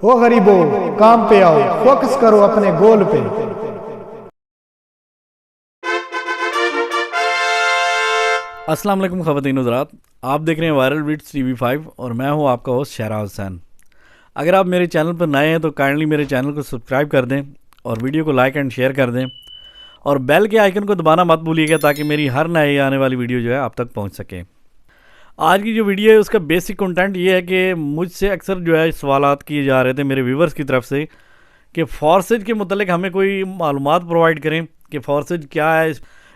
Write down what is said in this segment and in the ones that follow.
ओ गरीबो, काम पे आओ, फोकस करो अपने गोल पे। अस्सलाम वालेकुम ख़वातीन हज़रात, आप देख रहे हैं वायरल विड्स TV5 और मैं हूं आपका होस्ट शहराज हुसैन। अगर आप मेरे चैनल पर नए हैं तो काइंडली मेरे चैनल को सब्सक्राइब कर दें और वीडियो को लाइक एंड शेयर कर दें और बेल के आइकन को दबाना मत भूलिएगा ताकि मेरी हर नए आने वाली वीडियो जो है आप तक पहुंच सके। आज की जो वीडियो है उसका बेसिक कंटेंट ये है कि मुझसे अक्सर जो है सवालात किए जा रहे थे मेरे व्यूवर्स की तरफ से कि फॉर्सेज के मतलब हमें कोई मालूमात प्रोवाइड करें कि फॉर्सेज क्या है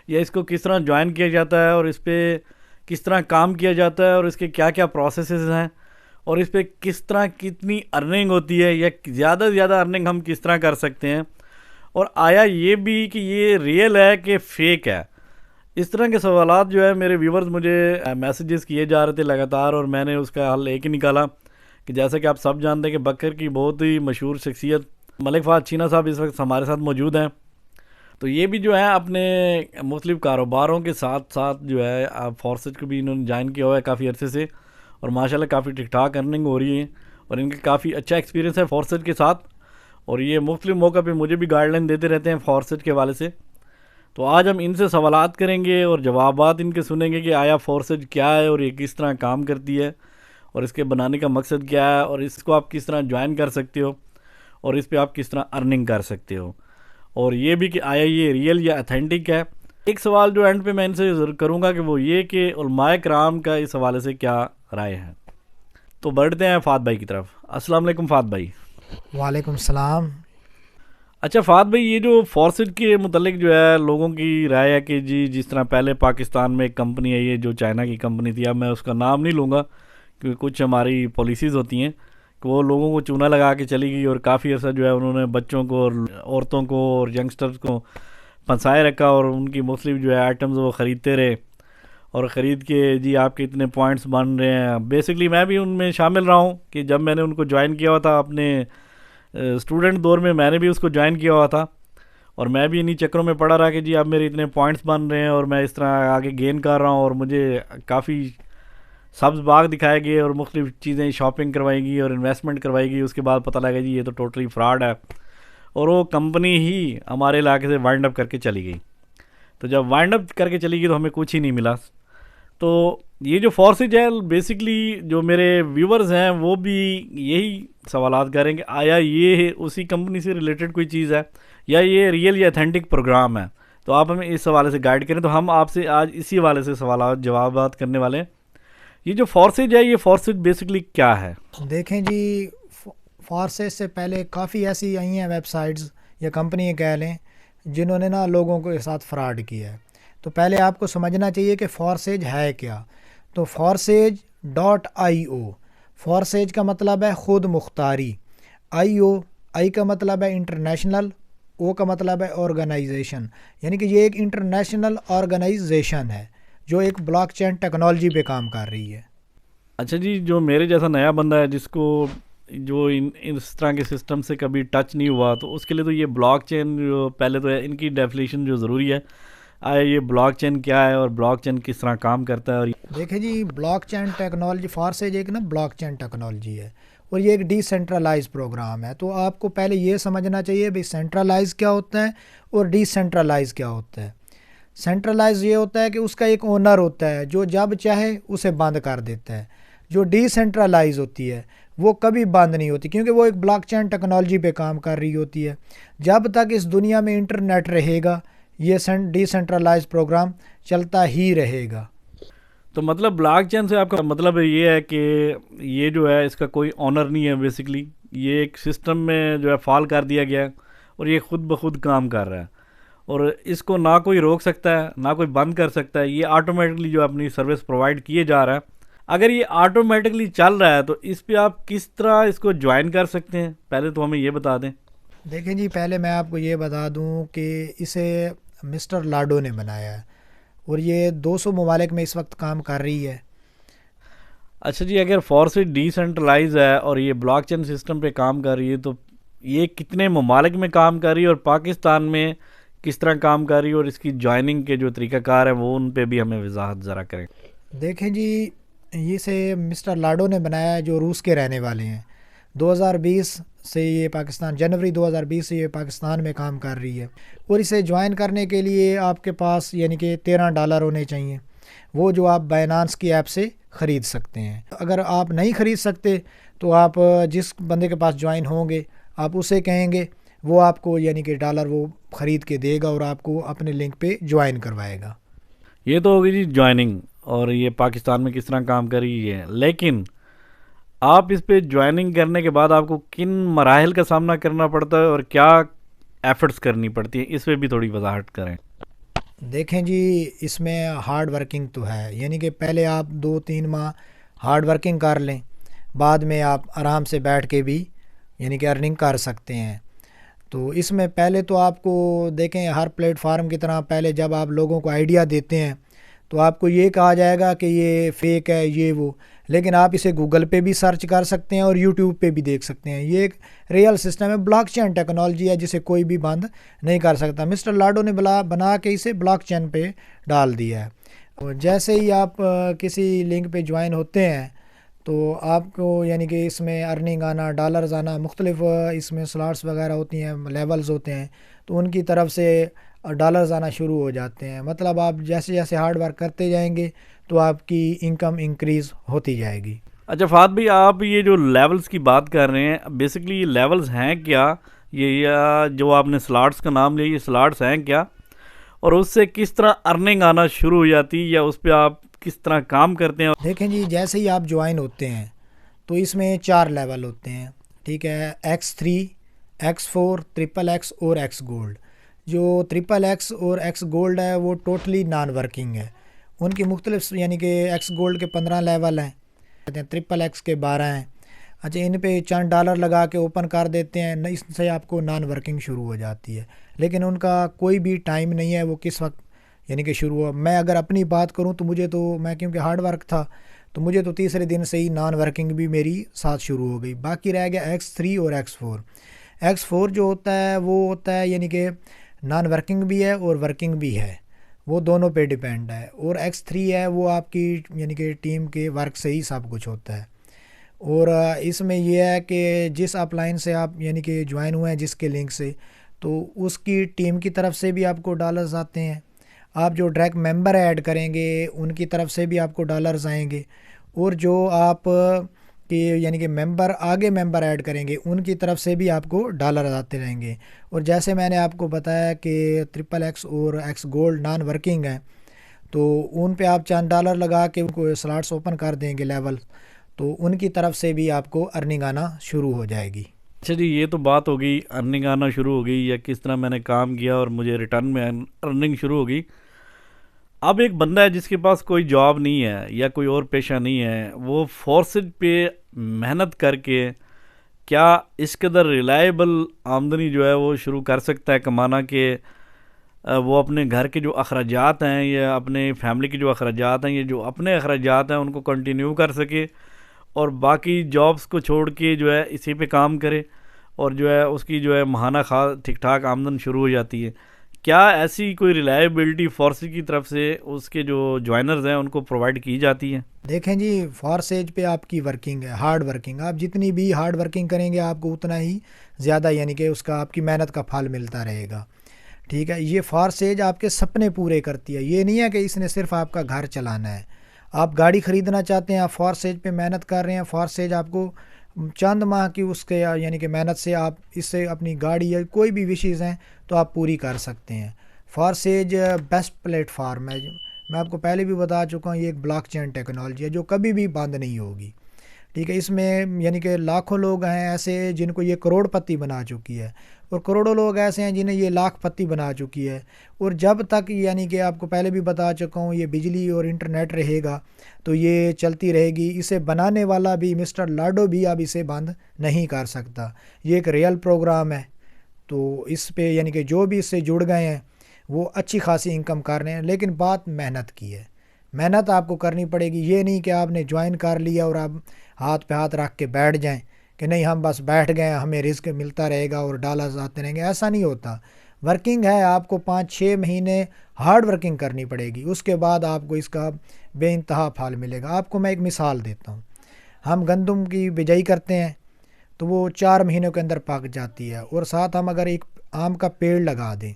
या इसको किस तरह ज्वाइन किया जाता है और इस पर किस तरह काम किया जाता है और इसके क्या क्या प्रोसेसेस हैं और इस पर किस तरह कितनी अर्निंग होती है या ज़्यादा से ज़्यादा अर्निंग हम किस तरह कर सकते हैं और आया ये भी कि ये रियल है कि फ़ेक है। इस तरह के सवालात जो है मेरे व्यूवर्स मुझे मैसेजेस किए जा रहे थे लगातार और मैंने उसका हल एक ही निकाला कि जैसा कि आप सब जानते हैं कि बकर की बहुत ही मशहूर शख्सियत मलिक फ़हद चीना साहब इस वक्त हमारे साथ मौजूद हैं। तो ये भी जो है अपने मुख्तलिफ़ कारोबारों के साथ साथ जो है आप फॉर्सेज को भी इन्होंने ज्वाइन किया हुआ है काफ़ी अरसे से और माशाल्लाह काफ़ी ठीक ठाक अर्निंग हो रही है और इनका काफ़ी अच्छा एक्सपीरियंस है फॉर्सेज के साथ और ये मुख्तलिफ़ मौक़ा पे मुझे भी गाइडलाइन देते रहते हैं फॉर्सेज के हवाले से। तो आज हम इनसे सवालात करेंगे और जवाबात इनके सुनेंगे कि आया फॉर्सेज क्या है और ये किस तरह काम करती है और इसके बनाने का मकसद क्या है और इसको आप किस तरह ज्वाइन कर सकते हो और इस पर आप किस तरह अर्निंग कर सकते हो और ये भी कि आया ये रियल या अथेंटिक है। एक सवाल जो एंड पे मैं इनसे ज़रूर करूँगा कि वो ये कि उलमाए कराम का इस हवाले से क्या राय है। तो बढ़ते हैं फ़ाद भाई की तरफ। अस्सलाम वालेकुम फ़ाद भाई। वालेकुम सलाम। अच्छा फ़ाद भाई, ये जो फॉर्सेज के मुतल्लिक जो है लोगों की राय है कि जी जिस तरह पहले पाकिस्तान में एक कंपनी है ये जो चाइना की कंपनी थी, अब मैं उसका नाम नहीं लूँगा क्योंकि कुछ हमारी पॉलिसीज़ होती हैं कि वो लोगों को चूना लगा के चली गई और काफ़ी अर्सा जो है उन्होंने बच्चों को और औरतों को और यंगस्टर्स को फंसाए रखा और उनकी मुख्तलिफ जो है आइटम्स वो ख़रीदते रहे और ख़रीद के जी आपके इतने पॉइंट्स बन रहे हैं। बेसिकली मैं भी उनमें शामिल रहा हूँ कि जब मैंने उनको ज्वाइन किया हुआ था अपने स्टूडेंट दौर में मैंने भी उसको ज्वाइन किया हुआ था और मैं भी इन्हीं चक्करों में पड़ा रहा कि जी अब मेरे इतने पॉइंट्स बन रहे हैं और मैं इस तरह आगे गेन कर रहा हूँ और मुझे काफ़ी सब्ज़ बाग दिखाए गए और मुख्तलिफ़ चीज़ें शॉपिंग करवाएगी और इन्वेस्टमेंट करवाएगी। उसके बाद पता लगा जी ये तो टोटली फ्रॉड है और वो कंपनी ही हमारे इलाके से वाइंड अप करके चली गई। तो जब वाइंड अप करके चली गई तो हमें कुछ ही नहीं मिला। तो ये जो फॉर्सेज है बेसिकली जो मेरे व्यूवर्स हैं वो भी यही सवालात करेंगे आया ये उसी कंपनी से रिलेटेड कोई चीज़ है या ये रियल या अथेंटिक प्रोग्राम है। तो आप हमें इस हवाले से गाइड करें। तो हम आपसे आज इसी हवाले से सवाल जवाबात करने वाले हैं। ये जो फॉर्सेज है ये फॉर्सेज बेसिकली क्या है? देखें जी, फॉर्सेज से पहले काफ़ी ऐसी आई हैं वेबसाइट्स या कंपनी कह लें जिन्होंने ना लोगों के साथ फ्रॉड किया है। तो पहले आपको समझना चाहिए कि फॉर्सेज है क्या। तो forces.io, फॉर्सेज का मतलब है ख़ुद मुख्तारी, आई का मतलब है इंटरनेशनल, ओ का मतलब है ऑर्गेनाइजेशन, यानी कि ये एक इंटरनेशनल ऑर्गेनाइजेशन है जो एक ब्लॉकचेन टेक्नोलॉजी पे काम कर रही है। अच्छा जी, जो मेरे जैसा नया बंदा है जिसको जो इस तरह के सिस्टम से कभी टच नहीं हुआ तो उसके लिए तो ये ब्लॉकचेन जो पहले तो है इनकी डेफिनेशन जो ज़रूरी है आया ये ब्लॉकचेन क्या है और ब्लॉकचेन किस तरह काम करता है। और देखिए जी, ब्लॉकचेन टेक्नोलॉजी फॉर्सेज एक ना ब्लॉकचेन टेक्नोलॉजी है और ये एक डिसेंट्रलाइज प्रोग्राम है। तो आपको पहले ये समझना चाहिए भाई सेंट्रलाइज क्या होता है और डिसेंट्रलाइज क्या होता है। सेंट्रलाइज ये होता है कि उसका एक ओनर होता है जो जब चाहे उसे बंद कर देता है। जो डिसेंट्रलाइज होती है वो कभी बंद नहीं होती क्योंकि वो एक ब्लॉकचेन टेक्नोलॉजी पे काम कर रही होती है। जब तक इस दुनिया में इंटरनेट रहेगा ये डिसेंट्रलाइज प्रोग्राम चलता ही रहेगा। तो मतलब ब्लॉकचेन से आपका मतलब ये है कि ये जो है इसका कोई ऑनर नहीं है, बेसिकली ये एक सिस्टम में जो है फॉल कर दिया गया है और ये ख़ुद ब खुद काम कर रहा है और इसको ना कोई रोक सकता है ना कोई बंद कर सकता है। ये ऑटोमेटिकली जो अपनी सर्विस प्रोवाइड किए जा रहा है। अगर ये ऑटोमेटिकली चल रहा है तो इस पे आप किस तरह इसको ज्वाइन कर सकते हैं, पहले तो हमें ये बता दें। देखें जी, पहले मैं आपको ये बता दूं कि इसे मिस्टर लाडो ने बनाया है और ये 200 ममालिक में इस वक्त काम कर रही है। अच्छा जी, अगर फॉर्सेज डिसेंट्रलाइज है और ये ब्लॉकचेन सिस्टम पे काम कर रही है तो ये कितने ममालिक में काम कर रही है और पाकिस्तान में किस तरह काम कर रही है और इसकी ज्वाइनिंग के जो तरीक़ाकार है वो उन पे भी हमें वजाहत ज़रा करें। देखें जी, इसे मिस्टर लाडो ने बनाया है जो रूस के रहने वाले हैं। 2020 से ये पाकिस्तान, जनवरी 2020 से ये पाकिस्तान में काम कर रही है। और इसे ज्वाइन करने के लिए आपके पास यानी कि $13 होने चाहिए, वो जो आप बाइनांस की ऐप से ख़रीद सकते हैं। अगर आप नहीं ख़रीद सकते तो आप जिस बंदे के पास ज्वाइन होंगे आप उसे कहेंगे, वो आपको यानी कि डॉलर वो ख़रीद के देगा और आपको अपने लिंक पे ज्वाइन करवाएगा। ये तो होगी जी ज्वाइनिंग, और ये पाकिस्तान में किस तरह काम कर रही है। लेकिन आप इस पे ज्वाइनिंग करने के बाद आपको किन मराहिल का सामना करना पड़ता है और क्या एफर्ट्स करनी पड़ती है, इस पे भी थोड़ी वजाहत करें। देखें जी, इसमें हार्ड वर्किंग तो है, यानी कि पहले आप 2-3 माह हार्ड वर्किंग कर लें, बाद में आप आराम से बैठ के भी यानी कि अर्निंग कर सकते हैं। तो इसमें पहले तो आपको देखें, हर प्लेटफार्म की तरह पहले जब आप लोगों को आइडिया देते हैं तो आपको ये कहा जाएगा कि ये फ़ेक है ये वो, लेकिन आप इसे गूगल पे भी सर्च कर सकते हैं और यूट्यूब पे भी देख सकते हैं। ये एक रियल सिस्टम है, ब्लॉकचेन टेक्नोलॉजी है जिसे कोई भी बंद नहीं कर सकता। मिस्टर लाडो ने बना के इसे ब्लॉकचेन पे डाल दिया है। और जैसे ही आप किसी लिंक पे ज्वाइन होते हैं तो आपको यानी कि इसमें अर्निंग आना, डॉलर्स आना, मुख्तलिफ इसमें स्लॉट्स वगैरह होती हैं, लेवल्स होते हैं, तो उनकी तरफ से डॉलर्स आना शुरू हो जाते हैं। मतलब आप जैसे जैसे हार्ड वर्क करते जाएंगे तो आपकी इनकम इंक्रीज़ होती जाएगी। अच्छा फात भाई, आप ये जो लेवल्स की बात कर रहे हैं, बेसिकली ये लेवल्स हैं क्या, ये या जो आपने स्लॉट्स का नाम लिया, ये स्लॉट्स हैं क्या, और उससे किस तरह अर्निंग आना शुरू हो जाती है, या उस पर आप किस तरह काम करते हैं? देखें जी, जैसे ही आप ज्वाइन होते हैं तो इसमें 4 लेवल होते हैं, ठीक है। X3, X4, XXX और X गोल्ड। जो XXX और X गोल्ड है वो टोटली नॉन वर्किंग है। उनकी मुख्तलिफ यानी कि X गोल्ड के 15 लेवल हैं, XXX के 12 हैं। अच्छा, इन पे चंद डॉलर लगा के ओपन कर देते हैं, न इससे आपको नॉन वर्किंग शुरू हो जाती है। लेकिन उनका कोई भी टाइम नहीं है वो किस वक्त यानी कि शुरू हुआ। मैं अगर अपनी बात करूं तो मैं क्योंकि हार्ड वर्क था तो मुझे तो तीसरे दिन से ही नॉन वर्किंग भी मेरी साथ शुरू हो गई। बाकी रह गया X3 और X4। X4 जो होता है वो होता है यानी कि नॉन वर्किंग भी है और वर्किंग भी है, वो दोनों पे डिपेंड है। और X3 है वो आपकी यानी कि टीम के वर्क से ही सब कुछ होता है। और इसमें यह है कि जिस अपलाइन से आप यानी कि ज्वाइन हुए हैं, जिसके लिंक से, तो उसकी टीम की तरफ से भी आपको डॉलर्स आते हैं। आप जो डायरेक्ट मेंबर ऐड करेंगे उनकी तरफ से भी आपको डॉलर्स आएंगे, और जो आप कि यानी कि आगे मेंबर ऐड करेंगे उनकी तरफ से भी आपको डॉलर आते रहेंगे। और जैसे मैंने आपको बताया कि XXX और X गोल्ड नॉन वर्किंग है, तो उन पे आप चंद डॉलर लगा के उनको स्लॉट्स ओपन कर देंगे लेवल, तो उनकी तरफ से भी आपको अर्निंग आना शुरू हो जाएगी। अच्छा जी, ये तो बात हो गई अर्निंग आना शुरू हो गई, या किस तरह मैंने काम किया और मुझे रिटर्न में अर्निंग शुरू हो गई। अब एक बंदा है जिसके पास कोई जॉब नहीं है या कोई और पेशा नहीं है, वो फोर्सेज पे मेहनत करके क्या इस कदर रिलायबल आमदनी जो है वो शुरू कर सकता है कमाना, कि वो अपने घर के जो अखराजात हैं या अपने फैमिली के जो अखराजात हैं, ये जो अपने अखराजात हैं उनको कंटिन्यू कर सके, और बाकी जॉब्स को छोड़ के जो है इसी पे काम करे, और जो है उसकी जो है माहाना ठीक ठाक आमदन शुरू हो जाती है। क्या ऐसी कोई रिलायबिलिटी फोर्सेज की तरफ से उसके जो ज्वाइनर्स हैं उनको प्रोवाइड की जाती है? देखें जी, फोर्सेज पे आपकी वर्किंग है, हार्ड वर्किंग। आप जितनी भी हार्ड वर्किंग करेंगे आपको उतना ही ज़्यादा यानी कि उसका आपकी मेहनत का फल मिलता रहेगा, ठीक है। ये फोर्सेज आपके सपने पूरे करती है। ये नहीं है कि इसने सिर्फ आपका घर चलाना है। आप गाड़ी ख़रीदना चाहते हैं, आप फोर्सेज पे मेहनत कर रहे हैं, फोर्सेज आपको चंद माह की उसके यानी कि मेहनत से आप इससे अपनी गाड़ी या कोई भी विशेज़ हैं तो आप पूरी कर सकते हैं। फोर्सेज बेस्ट प्लेटफार्म है, मैं आपको पहले भी बता चुका हूँ। ये एक ब्लॉकचेन टेक्नोलॉजी है जो कभी भी बंद नहीं होगी, ठीक है। इसमें यानी कि लाखों लोग हैं ऐसे जिनको ये करोड़पति बना चुकी है, और करोड़ों लोग ऐसे हैं जिन्हें ये लाखपति बना चुकी है। और जब तक यानी कि आपको पहले भी बता चुका हूँ ये बिजली और इंटरनेट रहेगा तो ये चलती रहेगी। इसे बनाने वाला भी मिस्टर लाडो भी अब इसे बंद नहीं कर सकता। ये एक रियल प्रोग्राम है, तो इस पे यानी कि जो भी इससे जुड़ गए हैं वो अच्छी खासी इनकम कर रहे हैं। लेकिन बात मेहनत की है, मेहनत आपको करनी पड़ेगी। ये नहीं कि आपने ज्वाइन कर लिया और आप हाथ पे हाथ रख के बैठ जाएं कि नहीं हम बस बैठ गए हमें रिस्क मिलता रहेगा और डॉलर्स आते रहेंगे, ऐसा नहीं होता। वर्किंग है, आपको 5-6 महीने हार्ड वर्किंग करनी पड़ेगी, उसके बाद आपको इसका बेइंतहा फल मिलेगा। आपको मैं एक मिसाल देता हूँ। हम गंदम की बिजाई करते हैं तो वो 4 महीनों के अंदर पक जाती है। और साथ हम अगर एक आम का पेड़ लगा दें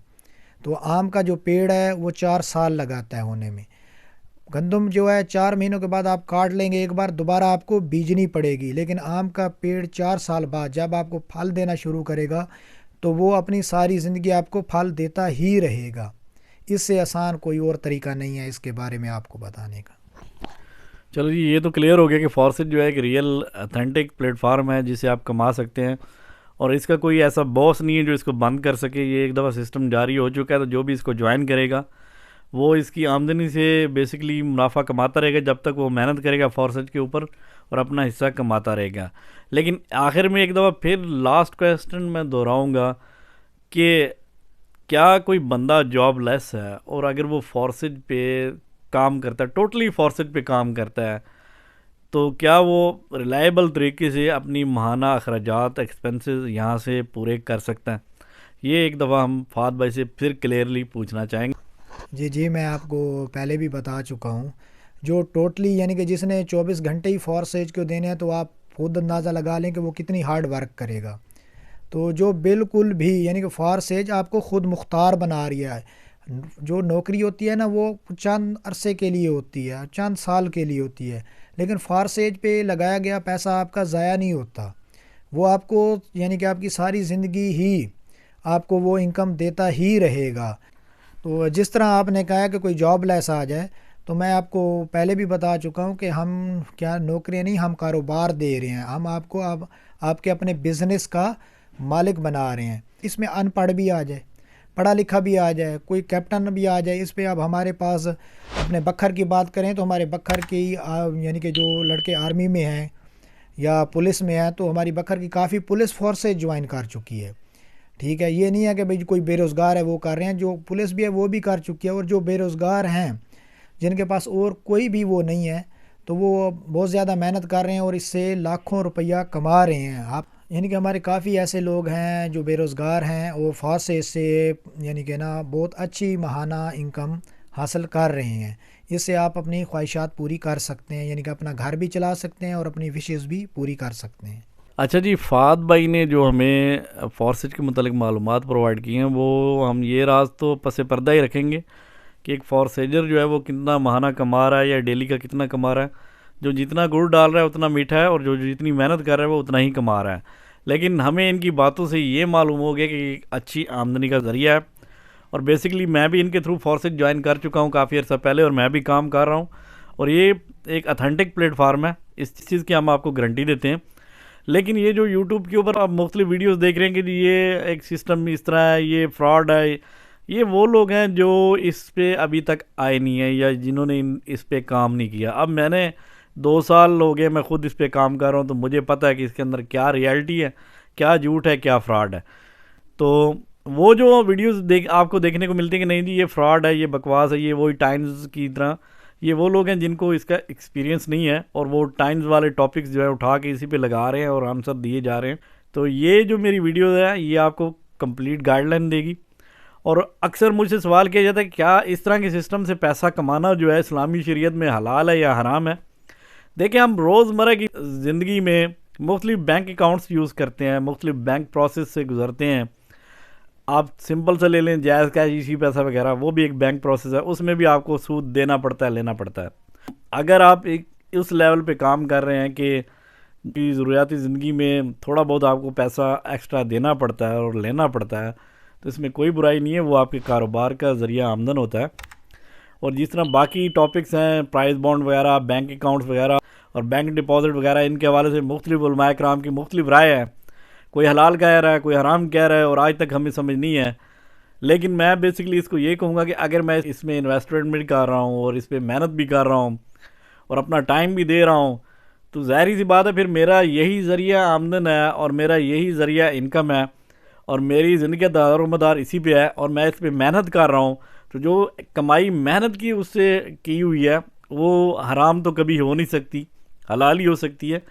तो आम का जो पेड़ है वो 4 साल लगाता है होने में। गंदम जो है 4 महीनों के बाद आप काट लेंगे एक बार, दोबारा आपको बीजनी पड़ेगी। लेकिन आम का पेड़ 4 साल बाद जब आपको फल देना शुरू करेगा तो वो अपनी सारी ज़िंदगी आपको फल देता ही रहेगा। इससे आसान कोई और तरीका नहीं है इसके बारे में आपको बताने का। चलो जी, ये तो क्लियर हो गया कि फॉरसेज जो है एक रियल अथेंटिक प्लेटफार्म है जिसे आप कमा सकते हैं, और इसका कोई ऐसा बॉस नहीं है जो इसको बंद कर सके। ये एक दफ़ा सिस्टम जारी हो चुका है, तो जो भी इसको ज्वाइन करेगा वो इसकी आमदनी से बेसिकली मुनाफा कमाता रहेगा जब तक वो मेहनत करेगा फॉरसेज के ऊपर और अपना हिस्सा कमाता रहेगा। लेकिन आखिर में एक दफ़ा फिर लास्ट क्वेश्चन मैं दोहराऊँगा कि क्या कोई बंदा जॉबलेस है और अगर वो फॉरसेज पे काम करता है, टोटली फॉरसेज पे काम करता है, तो क्या वो रिलायबल तरीके से अपनी माहाना अखराजात एक्सपेंसेस यहाँ से पूरे कर सकता है? ये एक दफ़ा हम फाद भाई से फिर क्लियरली पूछना चाहेंगे। जी जी, मैं आपको पहले भी बता चुका हूँ। जो टोटली यानी कि जिसने 24 घंटे ही फॉरसेज को देने हैं तो आप खुद अंदाज़ा लगा लें कि वो कितनी हार्ड वर्क करेगा। तो जो बिल्कुल भी यानी कि फॉरसेज आपको ख़ुद मुख्तार बना रही है। जो नौकरी होती है ना वो चंद अरसे के लिए होती है, चंद साल के लिए होती है। लेकिन फॉरसेज पे लगाया गया पैसा आपका ज़ाया नहीं होता, वो आपको यानी कि आपकी सारी ज़िंदगी ही आपको वो इनकम देता ही रहेगा। तो जिस तरह आपने कहा कि कोई जॉबलेस आ जाए, तो मैं आपको पहले भी बता चुका हूँ कि हम क्या नौकरी नहीं, हम कारोबार दे रहे हैं। हम आपको अब आपके अपने बिज़नेस का मालिक बना रहे हैं। इसमें अनपढ़ भी आ जाए, पढ़ा लिखा भी आ जाए, कोई कैप्टन भी आ जाए इस पे। अब हमारे पास अपने बखर की बात करें तो हमारे बखर की यानी कि जो लड़के आर्मी में हैं या पुलिस में हैं, तो हमारी बखर की काफ़ी पुलिस फोर्सेज ज्वाइन कर चुकी है। ठीक है, ये नहीं है कि भाई कोई बेरोज़गार है वो कर रहे हैं, जो पुलिस भी है वो भी कर चुकी है। और जो बेरोज़गार हैं जिनके पास और कोई भी वो नहीं है, तो वो बहुत ज़्यादा मेहनत कर रहे हैं और इससे लाखों रुपया कमा रहे हैं। आप यानी कि हमारे काफ़ी ऐसे लोग हैं जो बेरोज़गार हैं, वो फॉरसेज से यानी कि ना बहुत अच्छी माहाना इनकम हासिल कर रहे हैं। इससे आप अपनी ख्वाहिशात पूरी कर सकते हैं, यानी कि अपना घर भी चला सकते हैं और अपनी विशेज़ भी पूरी कर सकते हैं। अच्छा जी, फाद भाई ने जो हमें फॉरसेज के मतलब मालूमात प्रोवाइड की हैं, वो हम ये राज तो पसे पर्दा ही रखेंगे कि एक फॉरसेजर जो है वो कितना माहाना कमा रहा है या डेली का कितना कमा रहा है। जो जितना गुड़ डाल रहा है उतना मीठा है, और जो जितनी मेहनत कर रहा है वो उतना ही कमा रहा है। लेकिन हमें इनकी बातों से ये मालूम हो गया कि अच्छी आमदनी का ज़रिया है। और बेसिकली मैं भी इनके थ्रू फोर्सेज ज्वाइन कर चुका हूँ काफ़ी अर्सा पहले, और मैं भी काम कर रहा हूँ, और ये एक अथेंटिक प्लेटफार्म है, इस चीज़ की हम आपको गारंटी देते हैं। लेकिन ये जो यूट्यूब के ऊपर आप मुख्तलिफ वीडियोस देख रहे हैं कि ये एक सिस्टम इस तरह है, ये फ्रॉड है, ये वो लोग हैं जो इस पे अभी तक आए नहीं है या जिन्होंने इस पे काम नहीं किया। अब मैंने 2 साल हो गए मैं खुद इस पे काम कर रहा हूँ, तो मुझे पता है कि इसके अंदर क्या रियलिटी है, क्या झूठ है, क्या फ्रॉड है। तो वो जो वीडियोस आपको देखने को मिलती है कि नहीं जी ये फ्रॉड है, ये बकवास है, ये वही टाइम्स की तरह, ये वो लोग हैं जिनको इसका एक्सपीरियंस नहीं है और वो टाइम्स वाले टॉपिक्स जो है उठा के इसी पे लगा रहे हैं और आंसर दिए जा रहे हैं। तो ये जो मेरी वीडियो है ये आपको कंप्लीट गाइडलाइन देगी। और अक्सर मुझसे सवाल किया जाता है कि क्या इस तरह के सिस्टम से पैसा कमाना जो है इस्लामी शरीयत में हलाल है या हराम है। देखिए, हम रोज़मर्रा की ज़िंदगी में मुख्तलिफ बैंक अकाउंट्स यूज़ करते हैं, मुख्तलिफ बैंक प्रोसेस से गुजरते हैं। आप सिंपल से ले लें जायज़ कैश इसी पैसा वगैरह, वो भी एक बैंक प्रोसेस है, उसमें भी आपको सूद देना पड़ता है, लेना पड़ता है। अगर आप एक उस लेवल पे काम कर रहे हैं कि ज़रूरियाती ज़िंदगी में थोड़ा बहुत आपको पैसा एक्स्ट्रा देना पड़ता है और लेना पड़ता है, तो इसमें कोई बुराई नहीं है, वो आपके कारोबार का ज़रिया आमदन होता है। और जिस तरह बाकी टॉपिक्स हैं, प्राइस बॉन्ड वगैरह, बैंक अकाउंट्स वगैरह और बैंक डिपॉजिट वगैरह, इनके हवाले से मुख्तलिफ उलमाए कराम की मुख्तलिफ राय है। कोई हलाल कह रहा है, कोई हराम कह रहा है, और आज तक हमें समझ नहीं है। लेकिन मैं बेसिकली इसको ये कहूँगा कि अगर मैं इसमें इन्वेस्टमेंट भी कर रहा हूँ और इस पर मेहनत भी कर रहा हूँ और अपना टाइम भी दे रहा हूँ, तो ज़ाहिर सी बात है फिर मेरा यही ज़रिया आमदन है और मेरा यही ज़रिया इनकम है और मेरी ज़िंदगी का दारोमदार इसी पे है और मैं इस पर मेहनत कर रहा हूँ। तो जो कमाई मेहनत की उससे की हुई है वो हराम तो कभी हो नहीं सकती, हलाल ही हो सकती है।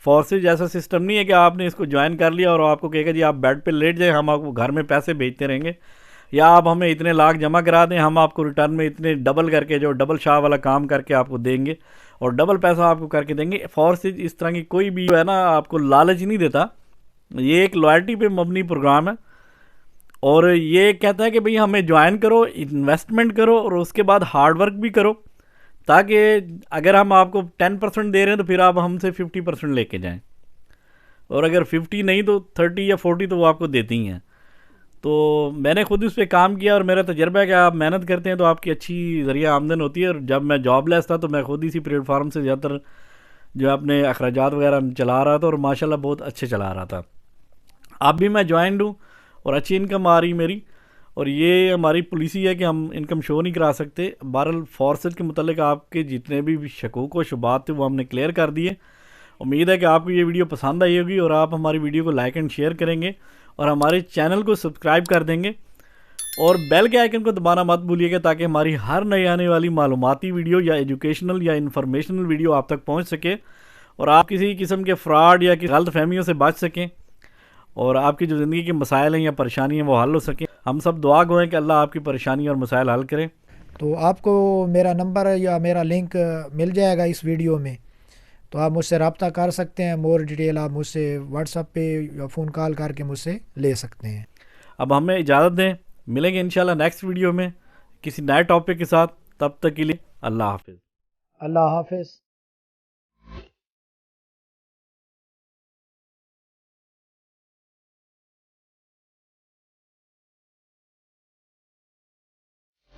फोर्सेज ऐसा सिस्टम नहीं है कि आपने इसको ज्वाइन कर लिया और आपको कहेगा जी आप बेड पे लेट जाए, हम आपको घर में पैसे भेजते रहेंगे, या आप हमें इतने लाख जमा करा दें, हम आपको रिटर्न में इतने डबल करके जो डबल शाह वाला काम करके आपको देंगे और डबल पैसा आपको करके देंगे। फोर्सेज इस तरह की कोई भी है ना आपको लालच नहीं देता ये एक लॉयल्टी पे मबनी प्रोग्राम है और ये कहता है कि भाई हमें ज्वाइन करो, इन्वेस्टमेंट करो और उसके बाद हार्ड वर्क भी करो, ताकि अगर हम आपको 10% दे रहे हैं तो फिर आप हमसे 50% लेके जाएं, और अगर 50 नहीं तो 30 या 40 तो वो आपको देती ही हैं। तो मैंने खुद इस पर काम किया और मेरा तजर्बा है कि आप मेहनत करते हैं तो आपकी अच्छी ज़रिया आमदन होती है। और जब मैं जॉबलेस था तो मैं खुद इसी प्लेटफार्म से ज़्यादातर जो अपने अखराजात वगैरह चला रहा था और माशाल्लाह बहुत अच्छे चला रहा था। अब भी मैं ज्वाइंट हूँ और अच्छी इनकम आ रही मेरी, और ये हमारी पॉलिसी है कि हम इनकम शो नहीं करा सकते। बहरहाल फॉर्सेज के मतलब आपके जितने भी शकूक व शुबात थे वो हमने क्लियर कर दिए। उम्मीद है कि आपको ये वीडियो पसंद आई होगी और आप हमारी वीडियो को लाइक एंड शेयर करेंगे और हमारे चैनल को सब्सक्राइब कर देंगे और बेल के आइकन को दबाना मत भूलिएगा, ताकि हमारी हर नई आने वाली मालूमाती वीडियो या एजुकेशनल या इन्फॉर्मेशनल वीडियो आप तक पहुंच सके और आप किसी किस्म के फ्रॉड या गलत फहमियों से बच सकें और आपकी जो ज़िंदगी के मसाइल हैं या परेशानी हैं वो हल हो सकें। हम सब दुआ गो हैं कि अल्लाह आपकी परेशानी और मसाइल हल करे। तो आपको मेरा नंबर या मेरा लिंक मिल जाएगा इस वीडियो में, तो आप मुझसे रब्ता कर सकते हैं। मोर डिटेल आप मुझसे व्हाट्सएप पे या फ़ोन कॉल करके मुझसे ले सकते हैं। अब हमें इजाज़त दें, मिलेंगे इंशाल्लाह नेक्स्ट वीडियो में किसी नए टॉपिक के साथ। तब तक के लिए अल्लाह हाफिज़। अल्लाह हाफिज़।